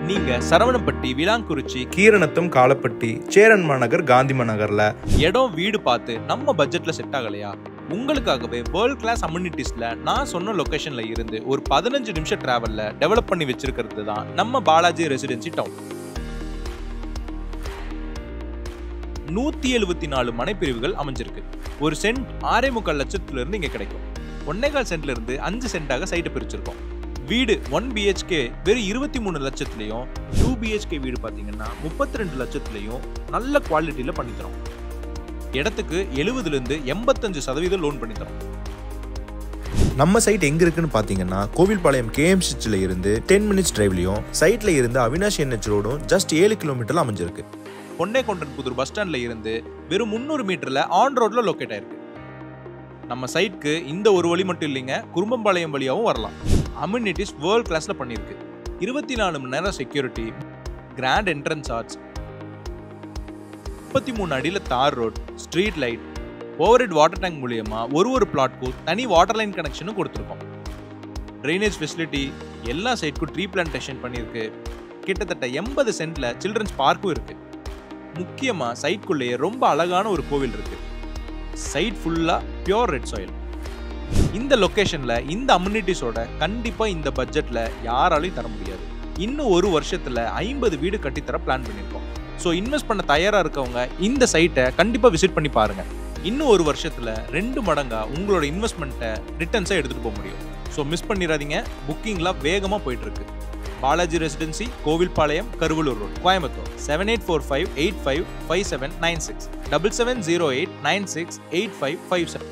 நீங்க சரவணப்பட்டி, விளாங்குறிச்சி, கீரனத்தம், காலப்பட்டி, சேரன்மா நகர், காந்திமா நகர்ல இடம் வீடு பார்த்து நம்ம பட்ஜெட்ல செட் ஆகலையா? உங்களுக்காகவே வேர்ல்ட் கிளாஸ் அம்யூனிட்டிஸ்ல நான் சொன்ன லொகேஷன்ல இருந்து ஒரு 15 நிமிஷம் டிராவல்ல டெவலப் பண்ணி வச்சிருக்கிறது தான் நம்ம பாலாஜி ரெசிடென்சி டவுன். 174 மனைப்பிரிவுகள் அமைஞ்சிருக்கு. ஒரு சென்ட் 6.25 லட்சத்துல இருந்து இங்க கிடைக்கும். 1.25 சென்ட்ல இருந்து 5 சென்டாக சைட்டை பிரிச்சிருக்கோம். வீடு 1 BHK வெறும் 23 லட்சத்துலயும், 2 BHK வீடு பாத்தீங்கன்னா 32 லட்சத்துலயும் நல்ல குவாலிட்டியில பண்ணி தரோம். இடத்துக்கு 70ல இருந்து 85% லோன் பண்ணி தரோம். நம்ம சைட் எங்க இருக்குன்னு பாத்தீங்கன்னா கோவில்பாளையம் KMCHல இருந்து 10 மினிட்ஸ் டிரைவ்லயும், சைட்ல இருந்து அவினாஷ் NH ரோடும் ஜஸ்ட் 7 கிலோமீட்டர்ல அமைஞ்சிருக்கு. பொன்னைக்கொண்டன் புதூர் பஸ் ஸ்டாண்ட்ல இருந்து வெறும் 300 மீட்டர்ல ஆன் ரோட்ல லொகேட் ஆயிருக்கு. நம்ம சைட்க்கு இந்த ஒரு வழி மட்டும் இல்லைங்க, குறும்பம்பாளையம் வழியாவும் வரலாம். அம்யூனிட்டிஸ் வேர்ல்ட் கிளாஸ்ல பண்ணிருக்கு. 24 மணி நேரம் செக்யூரிட்டி, கிராண்ட் என்ட்ரன்ஸ் ஆர்ச், 33 அடியில தார் road, street light, overhead water tank மூலியமா ஒரு பிளாட்க்கும் தனி வாட்டர் லைன் கனெக்ஷனும் கொடுத்துருக்கோம். ட்ரைனேஜ் ஃபெசிலிட்டி, எல்லா சைட்க்கும் ட்ரீ பிளான்டேஷன் பண்ணியிருக்கு. கிட்டத்தட்ட 80 சென்ட்ல சில்ட்ரன்ஸ் பார்க்கும் இருக்கு. முக்கியமா சைட்குள்ளேயே ரொம்ப அழகான ஒரு கோவில் இருக்கு. சைட் ஃபுல்லா பியூர் ரெட் சாயில். இந்த லொகேஷன்ல இந்த அம்யூனிட்டிஸோட கண்டிப்பா இந்த பட்ஜெட்ல யாராலையும் தர முடியாது. இன்னும் ஒரு வருஷத்துல 50 வீடு கட்டித்தர பிளான் பண்ணிருக்கோம். ஸோ இன்வெஸ்ட் பண்ண தயாரா இருக்கவங்க இந்த சைட்டை கண்டிப்பா விசிட் பண்ணி பாருங்க. இன்னும் ஒரு வருஷத்துல 2 மடங்கா உங்களோட இன்வெஸ்ட்மெண்ட்டை ரிட்டர்ன்ஸை எடுத்துட்டு போக முடியும். ஸோ மிஸ் பண்ணிடாதீங்க. புக்கிங்லாம் வேகமா போயிட்டு இருக்கு. Balaji residency, Kovilpalayam, Karuvalur road, Coimbatore. 7845855796 7708968557.